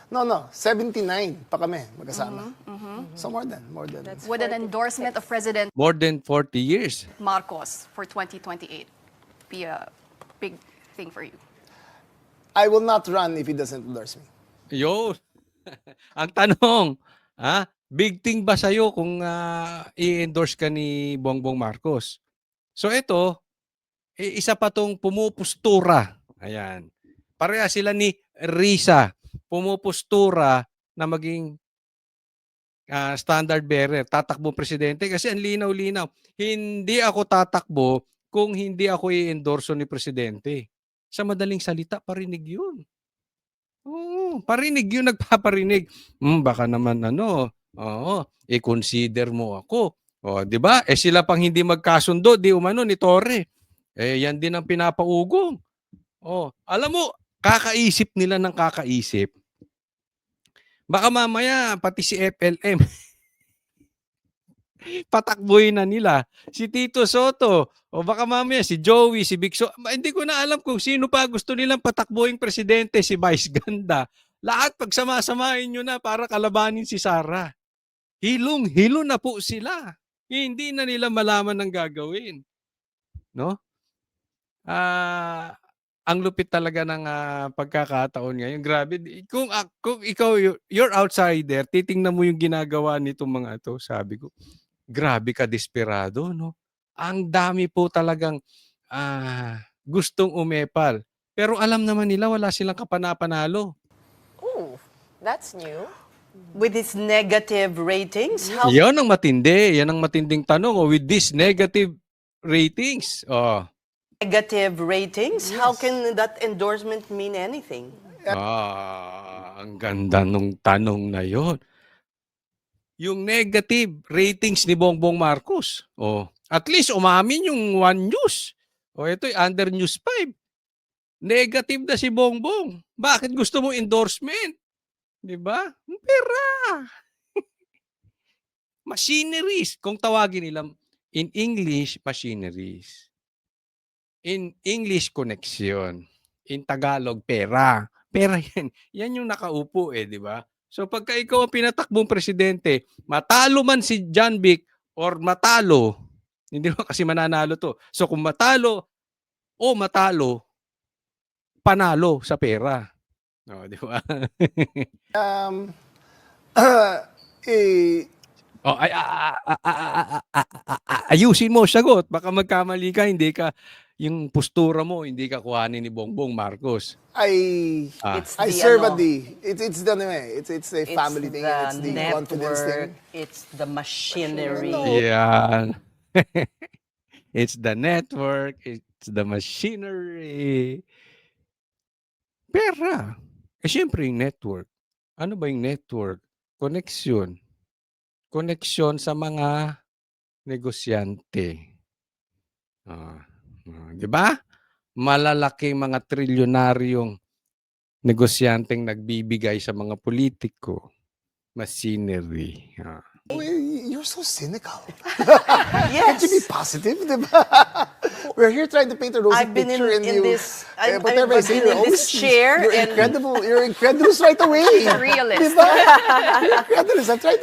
No, 79 pa kami magkasama. So more than. Would an endorsement of President More than 40 years. Marcos for 2028 be a big thing for you? I will not run if he doesn't endorse me. Yun. Ang tanong, big thing ba sa'yo kung i-endorse ka ni Bongbong Marcos? So ito, isa pa tong pumupustura. Ayan. Pareha sila ni Risa. Pumupustura na maging standard bearer, tatakbo presidente kasi ang linaw-linaw. Hindi ako tatakbo kung hindi ako i-endorso ni presidente. Sa madaling salita, parinig yun. Oo, parinig yun, nagpaparinig. Baka naman i-consider mo ako. O, di ba? Sila pang hindi magkasundo, di umano ni Torre. Yan din ang pinapaugong. O, alam mo, kakaisip nila ng kakaisip. Baka mamaya, pati si FLM, patakbuhin na nila. Si Tito Soto, o baka mamaya si Joey, si Bigso. Hindi ko na alam kung sino pa gusto nilang patakbuhin presidente, si Vice Ganda. Lahat pagsama-samahin nyo na para kalabanin si Sara. Hilong-hilo na po sila. Hindi na nila malaman ang gagawin. No? Ang lupit talaga ng pagkakataon ngayon. Grabe. Kung ikaw, you're outsider, titingnan mo yung ginagawa nitong mga to, sabi ko, grabe ka desperado, no? Ang dami po talagang gustong umepal. Pero alam naman nila wala silang kapanapanalo. That's new. With his negative ratings, how Yan ang matindi. Yan ang matinding tanong. Oh, with these negative ratings. Oh. negative ratings, how can that endorsement mean anything? Ang ganda nung tanong na yon. Yung negative ratings ni Bongbong Marcos. Oh, at least umamin yung One News. Oh, ito'y under News 5. Negative na si Bongbong. Bakit gusto mo endorsement? 'Di ba? Pera. Machineries. Kung tawagin nila in English, machineries. In English, connection. In Tagalog, pera. Pera yan. Yan yung nakaupo di ba? So pagka ikaw ang pinatakbong presidente, matalo man si John Vic or matalo, hindi mo kasi mananalo to. So kung matalo o matalo, panalo sa pera. No, di ba? Ayusin mo, sagot. Baka magkamali ka, hindi ka, yung postura mo, hindi ka kuhanin ni Bongbong Marcos. I serve at it's a family thing, it's the confidence thing. It's the machinery. Yan. It's the network, it's the machinery. Pera. Siyempre yung network. Ano ba yung network? Connection. Connection sa mga negosyante. Di ba? Malalaking mga trilyonaryong negosyanteng nagbibigay sa mga politiko. Machinery. You're so cynical. Can't you be positive, diba? We're here trying to paint a rosy picture, and you. Whatever I say, you're incredible. You're incredulous right away. Realist. Diba? You're incredulous. I'm trying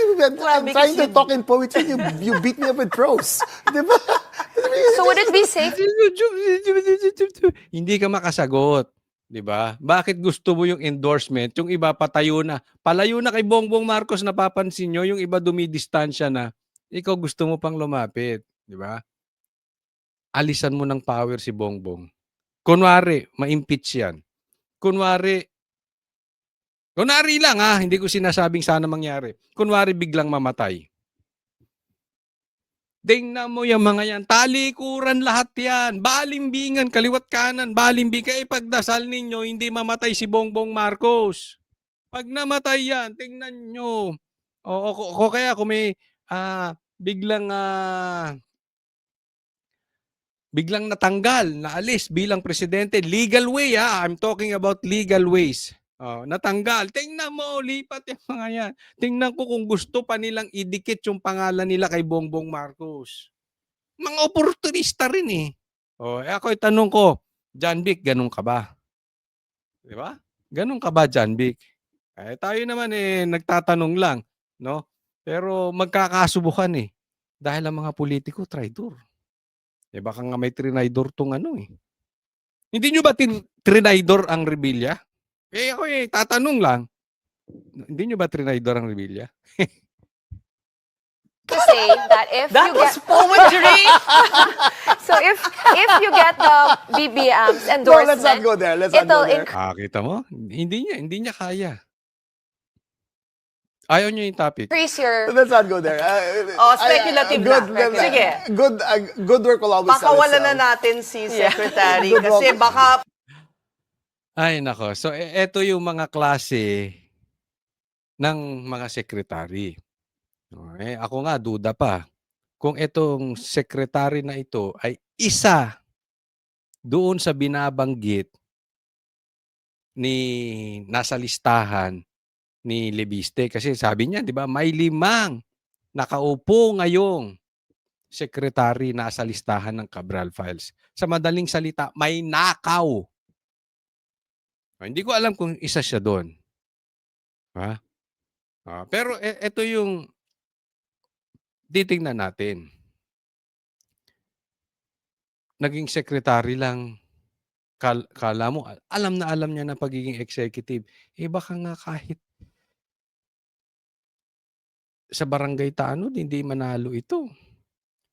to talk in poetry. You beat me up with prose. Diba? So would it be safe? Hindi ka makasagot. 'Di ba? Bakit gusto mo yung endorsement? Yung iba patayo na. Palayo na kay Bongbong Marcos, napapansin nyo, yung iba dumidistansya na. Ikaw gusto mo pang lumapit, 'di ba? Alisan mo ng power si Bongbong. Kunwari, ma-impeach 'yan. Kunwari lang hindi ko sinasabing sana mangyari. Kunwari biglang mamatay. Tingnan mo yung mga yan. Talikuran lahat yan. Balimbingan, kaliwat kanan, balimbing. Pagdasal ninyo, hindi mamatay si Bongbong Marcos. Pag namatay yan, tingnan nyo. O kaya kung may biglang natanggal, naalis bilang presidente, legal way I'm talking about legal ways. Natanggal. Tingnan mo, lipat yung mga yan. Tingnan ko kung gusto pa nilang idikit yung pangalan nila kay Bongbong Marcos. Mga oportunista rin ako itanong ko, John Vic, ganun ka ba? Di ba? Ganun ka ba, John Vic? Tayo naman nagtatanong lang, no? Pero magkakasubukan dahil ang mga politiko, traidor. Baka nga may trinaidor tong Hindi nyo ba trinaidor ang Rebilla? Ako tatanong lang. Hindi nyo ba trinaidor ang Rebilla? To say that if That you was get poetry! so if you get the BBM's No, endorsement, let's not go there. Let's not it'll go there. Kita mo? Hindi niya kaya. Ayaw niya yung topic. increase your Let's not go there. Speculative good, na. Sige. Good work will always Baka sell wala itself. na natin si Secretary Good kasi work. baka Ay, nako. So, eto yung mga klase ng mga sekretary. Ako nga, duda pa. Kung itong sekretary na ito ay isa doon sa binabanggit nasa listahan ni Lebiste. Kasi sabi niya, di ba, may 5 nakaupo ngayong sekretary nasa listahan ng Cabral Files. Sa madaling salita, may nakaw. Hindi ko alam kung isa siya doon. Pero ito yung titingnan natin. Naging secretary lang. Kala mo, alam niya na pagiging executive. Baka nga kahit sa barangay tanod, hindi manalo ito.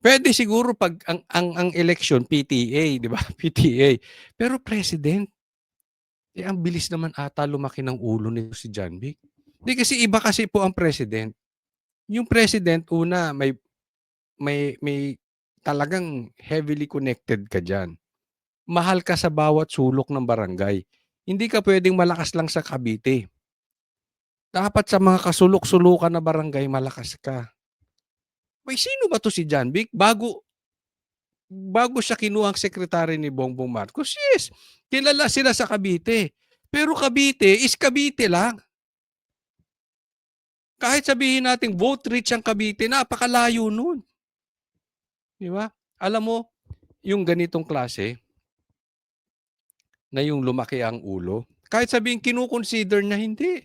Pwede siguro pag ang election, PTA, di ba? PTA. Pero president, ang bilis naman ata lumaki ng ulo nito si John Vic. Hindi kasi iba kasi po ang president. Yung president una may talagang heavily connected ka diyan. Mahal ka sa bawat sulok ng barangay. Hindi ka puwedeng malakas lang sa Cavite. Dapat sa mga kasulok-sulukan na barangay malakas ka. May sino ba 'to si John Vic? Bago siya kinuhang sekretary ni Bongbong Marcos, yes, kilala sila sa Cavite. Pero Cavite is Cavite lang. Kahit sabihin nating vote rich ang Cavite, napakalayo nun. Di ba? Alam mo, yung ganitong klase, na yung lumaki ang ulo, kahit sabihin kino-consider na hindi.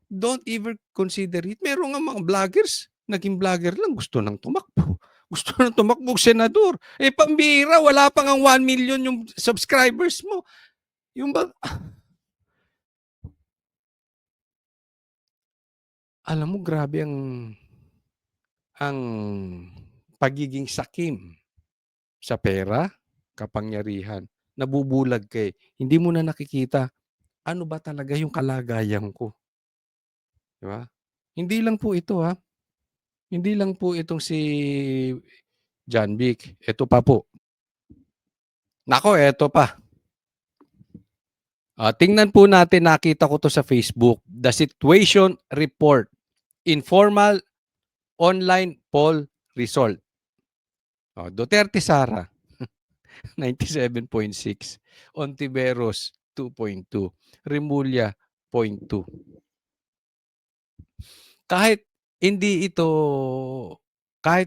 Don't ever consider it. Meron nga mga vloggers, naging vlogger lang, gusto nang tumakbo. Gusto nang tumakbog senador. Eh, pambira, wala pa ngang 1 million yung subscribers mo. Yung ba, alam mo, grabe ang pagiging sakim sa pera, kapangyarihan. Nabubulag ka eh. Hindi mo na nakikita, ano ba talaga yung kalagayan ko? Di ba? Hindi lang po ito ha. Hindi lang po itong si John Vic. Ito pa po. Nako, ito pa. Tingnan po natin, nakita ko to sa Facebook. The Situation Report. Informal Online Poll Result. Duterte Sara, 97.6. Ontiveros, 2.2. Remulla, 0.2. Kahit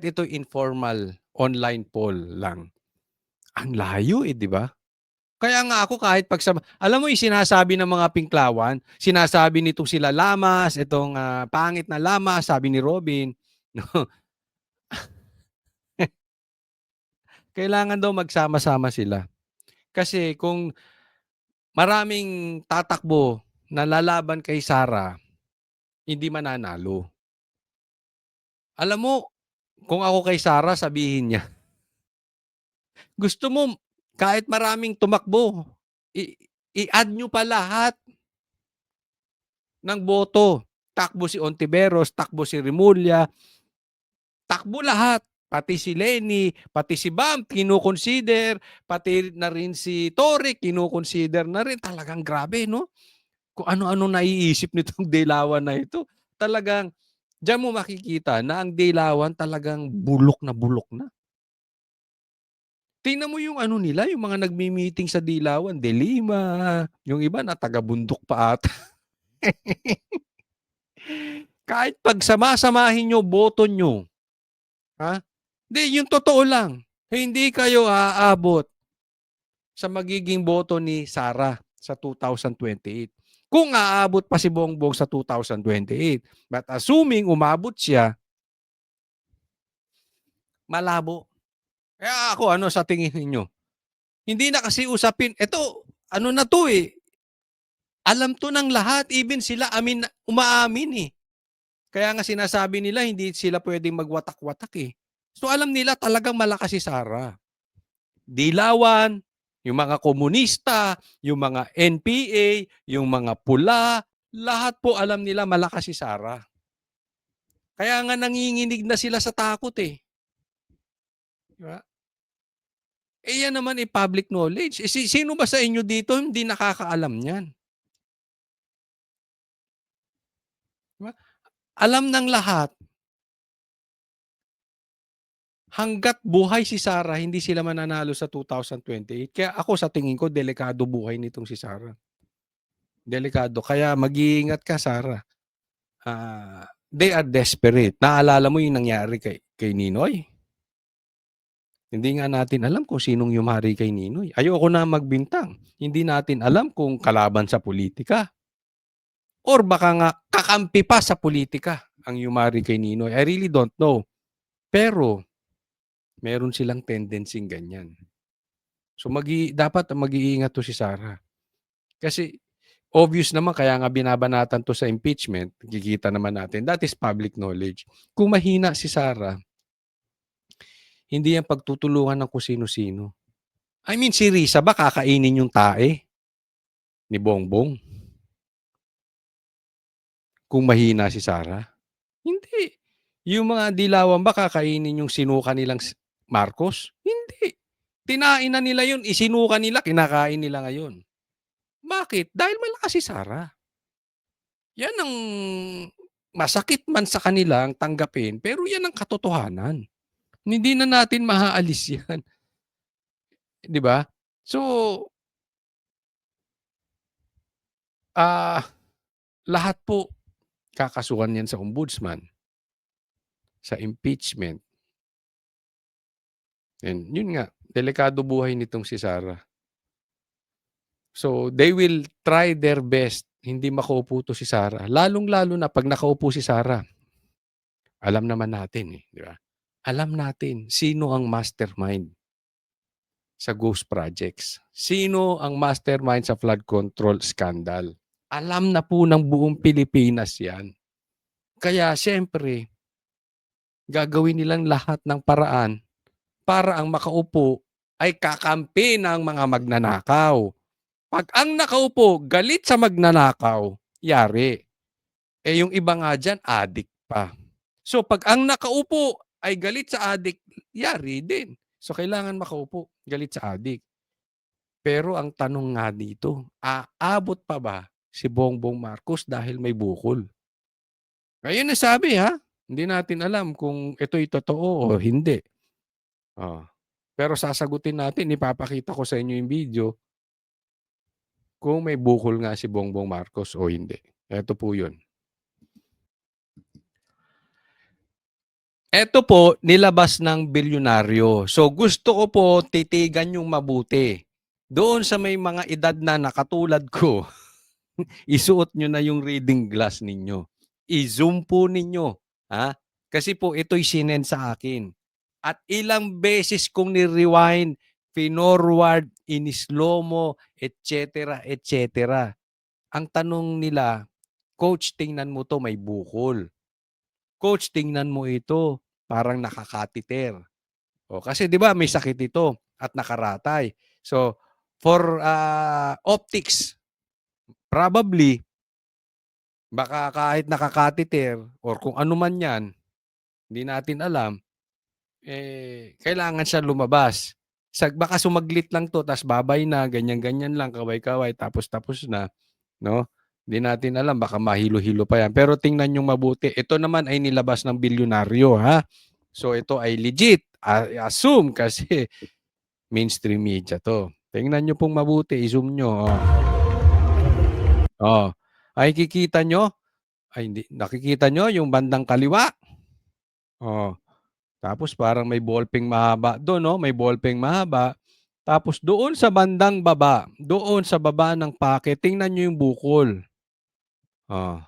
ito informal online poll lang, ang layo di ba? Kaya nga ako kahit alam mo yung sinasabi ng mga Pinklawan, sinasabi nitong sila Lamas, itong pangit na Lamas, sabi ni Robin, no? Kailangan daw magsama-sama sila. Kasi kung maraming tatakbo na lalaban kay Sara, hindi mananalo. Alam mo, kung ako kay Sara, sabihin niya, gusto mo, kahit maraming tumakbo, i-add nyo pa lahat ng boto. Takbo si Ontiveros, takbo si Remulla, takbo lahat. Pati si Lenny, pati si Bam, kinukonsider, pati na rin si Toric, kinukonsider na rin. Talagang grabe, no? Kung ano-ano naiisip nitong Dilawan na ito. Talagang, diyan mo makikita na ang Dilawan talagang bulok na. Tingnan mo yung ano nila, yung mga nagmi-meeting sa Dilawan, De Lima, yung iba na taga-bundok pa ata. Kahit pagsama-samahin nyo, boto nyo, ha? Hindi, yung totoo lang, hindi kayo aabot sa magiging boto ni Sara sa 2028. Kung aabot pa si Bongbong sa 2028. But assuming umabot siya, malabo. Kaya ako, ano sa tingin ninyo? Hindi na kasi usapin, ito, ano na to eh, alam to ng lahat, even sila umaamin eh. Kaya nga sinasabi nila, hindi sila pwedeng magwatak-watak eh. So alam nila talagang malakas si Sara. Dilawan, yung mga komunista, yung mga NPA, yung mga pula, lahat po alam nila malakas si Sara. Kaya nga nanginginig na sila sa takot eh. Diba? Eh yan naman public knowledge. Sino ba sa inyo dito hindi nakakaalam niyan? Diba? Alam ng lahat. Hanggat buhay si Sara, hindi sila mananalo sa 2028. Kaya ako sa tingin ko, delikado buhay nitong si Sara. Delikado. Kaya mag-iingat ka, Sara. They are desperate. Naalala mo yung nangyari kay Ninoy? Hindi nga natin alam kung sinong yumari kay Ninoy. Ayoko na magbintang. Hindi natin alam kung kalaban sa politika. Or baka nga kakampi pa sa politika ang yumari kay Ninoy. I really don't know. Pero, meron silang tendency ganyan. So dapat mag-iingat to si Sara. Kasi obvious naman, kaya nga binabanatan to sa impeachment, kikita naman natin, that is public knowledge. Kung mahina si Sara, hindi yan pagtutulungan ng kung sino-sino. I mean, si Risa ba kakainin yung tae ni Bongbong? kung mahina si Sara? Hindi. Yung mga dilawan ba kakainin yung sinuka nilang Marcos? Hindi. Tinain na nila yun, isinuka nila, kinakain nila ngayon. Bakit? Dahil malakas si Sara. Yan ang masakit man sa kanilang tanggapin, pero yan ang katotohanan. Hindi na natin mahaalis yan. 'Di ba? So, lahat po kakasuhan yan sa ombudsman, sa impeachment. And yun nga, delikado buhay nitong si Sara. So, they will try their best hindi makaupo to si Sara. Lalong-lalo na pag nakaupo si Sara. Alam naman natin eh, di ba? Alam natin sino ang mastermind sa ghost projects. Sino ang mastermind sa flood control scandal. Alam na po ng buong Pilipinas yan. Kaya siyempre, gagawin nilang lahat ng paraan para ang makaupo ay kakampi ng mga magnanakaw. Pag ang nakaupo galit sa magnanakaw, yari. Eh yung iba nga dyan, adik pa. So pag ang nakaupo ay galit sa adik, yari din. So kailangan makaupo, galit sa adik. Pero ang tanong nga dito, aabot pa ba si Bongbong Marcos dahil may bukol? Ayun na sabi ha, hindi natin alam kung ito'y totoo o hindi. Pero sasagutin natin, ipapakita ko sa inyo yung video kung may bukol nga si Bongbong Marcos o hindi. Ito po yun. Ito po, nilabas ng bilyonaryo. So gusto ko po titigan yung mabuti. Doon sa may mga edad na nakatulad ko, isuot nyo na yung reading glass ninyo. I-zoom po ninyo. Ha? Kasi po ito'y sinend sa akin. At ilang beses kong ni-rewind, finorward, in-slow-mo, etc. etc. Ang tanong nila, Coach, tingnan mo to, may bukol. Coach, tingnan mo ito, parang nakakatiter. Kasi 'di ba may sakit ito at nakaratay. So, for optics, probably baka kahit nakakatiter or kung ano man 'yan, hindi natin alam, kailangan siya lumabas. Baka sumaglit lang 'to, tas babay na, ganyan-ganyan lang, kaway-kaway, tapos na, no? Hindi natin alam, baka mahilo-hilo pa yan. Pero tingnan nyo mabuti. Ito naman ay nilabas ng bilyonaryo, ha? So ito ay legit. Assume kasi mainstream media to. Tingnan nyo pong mabuti. I-zoom nyo. Ay kikita nyo? Ay hindi. Nakikita nyo yung bandang kaliwa? Tapos parang may ballpen mahaba doon, no? May ballpen mahaba. Tapos doon sa bandang baba, doon sa baba ng packet, tingnan nyo yung bukol. Yan.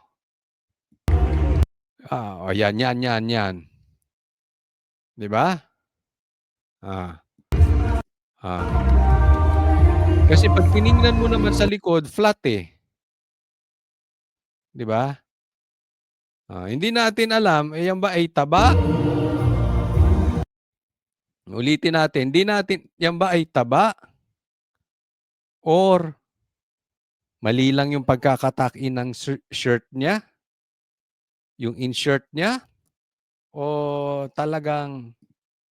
'Di ba? Kasi pag tiningnan mo naman sa likod, flat eh. 'Di ba? Hindi natin alam, yan ba ay taba? Ulitin natin, yan ba ay taba? Or mali lang yung pagkakatak-in ng shirt niya? Yung insert niya? O talagang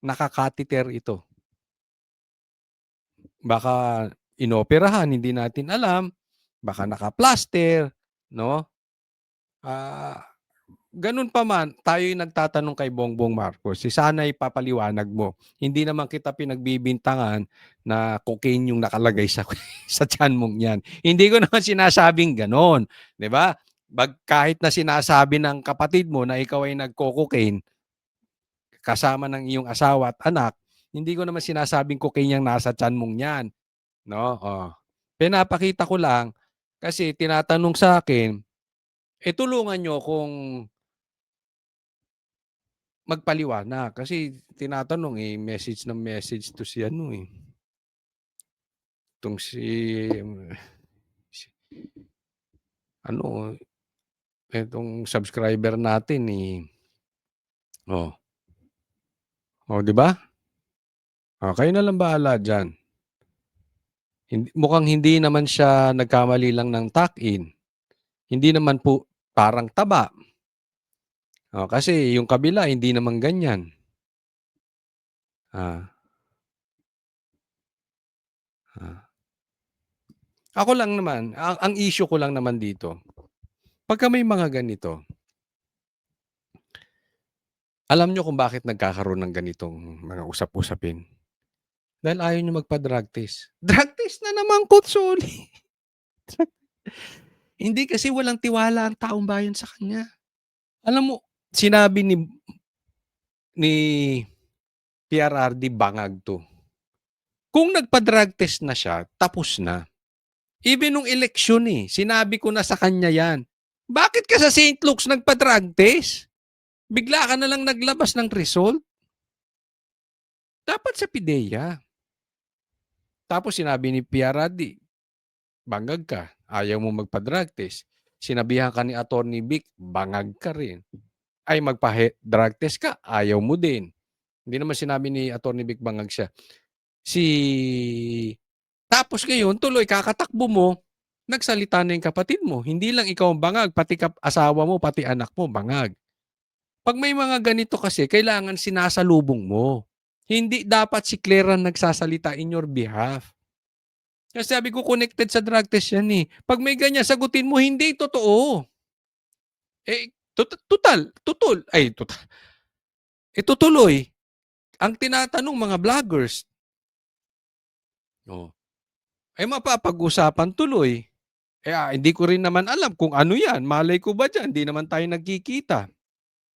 nakakatiter ito? Baka inoperahan, hindi natin alam. Baka naka-plaster, no? Ganun pa man, tayo'y nagtatanong kay Bongbong Marcos. Sana'y papaliwanag mo. Hindi naman kita pinagbibintangan na cocaine yung nakalagay sa tiyan mong yan. Hindi ko naman sinasabing ganon. 'Di ba? Kahit na sinasabi ng kapatid mo na ikaw ay nagko-cocaine kasama ng iyong asawa at anak, hindi ko naman sinasabing cocaine yung nasa tiyan mong yan. No? Pinapakita ko lang kasi tinatanong sa akin, tulungan nyo kung magpaliwanag. Kasi tinatanong message ng message to si ano itong itong subscriber natin di ba? Kayo na lang bahala dyan. Mukhang hindi naman siya nagkamali lang ng tuck-in. Hindi naman po parang taba. Kasi yung kabila hindi naman ganyan. Ah. Ah. Ako lang naman, ang issue ko lang naman dito, pagka may mga ganito, alam nyo kung bakit nagkakaroon ng ganitong mga usap-usapin? Dahil ayaw nyo magpa-drug test. Drug test na naman, Kutsoli. Hindi kasi walang tiwala ang taong bayan sa kanya. Alam mo, sinabi ni PRRD bangag 'to. Kung nagpa-drug test na siya, tapos na. Even nung eleksyon sinabi ko na sa kanya yan. Bakit ka sa St. Luke's nagpa-drug test? Bigla ka na lang naglabas ng result? Dapat sa PIDEA. Tapos sinabi ni PRRD, bangag ka, ayaw mo magpa-drug test. Sinabihan ka ni Attorney Vic, bangag ka rin. Ay magpa-drug test ka, ayaw mo din. Hindi naman sinabi ni Attorney Vic bangag siya. Tapos ngayon, tuloy kakatakbo mo, nagsalita na yung kapatid mo. Hindi lang ikaw ang bangag, pati asawa mo, pati anak mo, bangag. Pag may mga ganito kasi, kailangan sinasalubong mo. Hindi dapat si Claire ang nagsasalita in your behalf. Kasi sabi ko, connected sa drug test yan Pag may ganyan, sagutin mo, hindi totoo. Tutuloy. Ang tinatanong mga vloggers, mapapag-usapan tuloy. Hindi ko rin naman alam kung ano yan. Malay ko ba dyan? Hindi naman tayo nagkikita.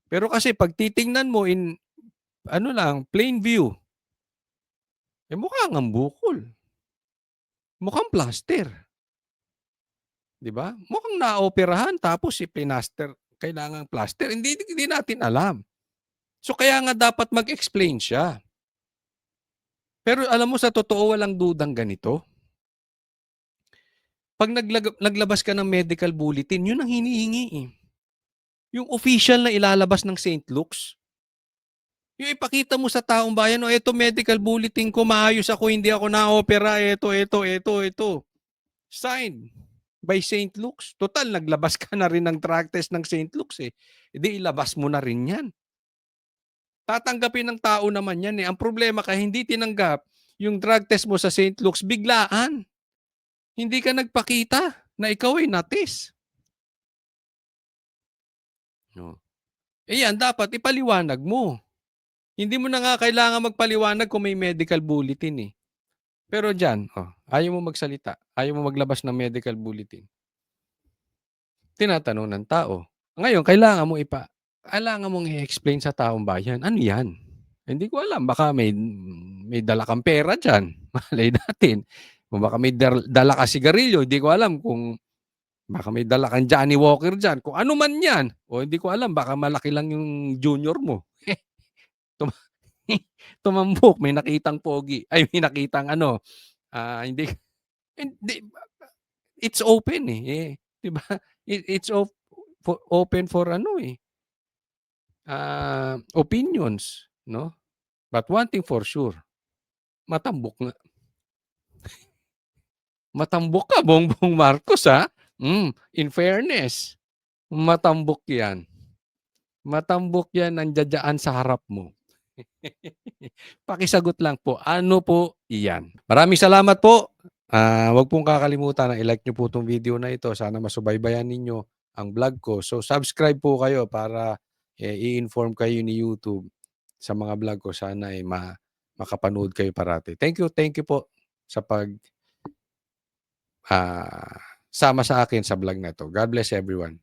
Pero kasi pag titingnan mo in, plain view, mukhang ang bukol. Mukhang plaster. Diba? Mukhang naoperahan tapos pinaster. Kailangan plaster. Hindi natin alam. So kaya nga dapat mag-explain siya. Pero alam mo, sa totoo, walang dudang ganito. Pag naglabas ka ng medical bulletin, yun ang hinihingi Yung official na ilalabas ng St. Luke's. Yung ipakita mo sa taong bayan, eto medical bulletin ko, maayos ako, hindi ako na-opera, eto. Signed by St. Luke's. Total, naglabas ka na rin ng drug test ng St. Luke's Hindi ilabas mo na rin yan. Tatanggapin ng tao naman yan Ang problema hindi tinanggap yung drug test mo sa St. Luke's, biglaan. Hindi ka nagpakita na ikaw ay na-test. Yan, dapat ipaliwanag mo. Hindi mo na nga kailangan magpaliwanag kung may medical bulletin Pero dyan, ayaw mo magsalita. Ayaw mo maglabas ng medical bulletin. Tinatanong ng tao. Ngayon, kailangan mong i-explain sa taong bayan, ano yan? Hindi ko alam. Baka may dala kang pera dyan. Malay natin. Kung baka may dala ka sigarilyo, hindi ko alam kung baka may dala kang Johnny Walker dyan. Kung ano man yan. O hindi ko alam. Baka malaki lang yung junior mo. Tumambok, may nakitang pogi. Ay, may nakitang hindi. It's open diba? It's open for opinions, no? But one thing for sure, matambok nga. Matambok ka, Bongbong Marcos, in fairness, matambok yan. Matambok yan, nandiyan sa harap mo. Pakisagot lang po, ano po iyan? Maraming salamat po. Huwag pong kakalimutan na i-like nyo po itong video na ito. Sana masubaybayan ninyo ang vlog ko. So subscribe po kayo para i-inform kayo ni YouTube sa mga vlog ko. Sana makapanood kayo parati. Thank you po sa sama sa akin sa vlog na ito. God bless everyone.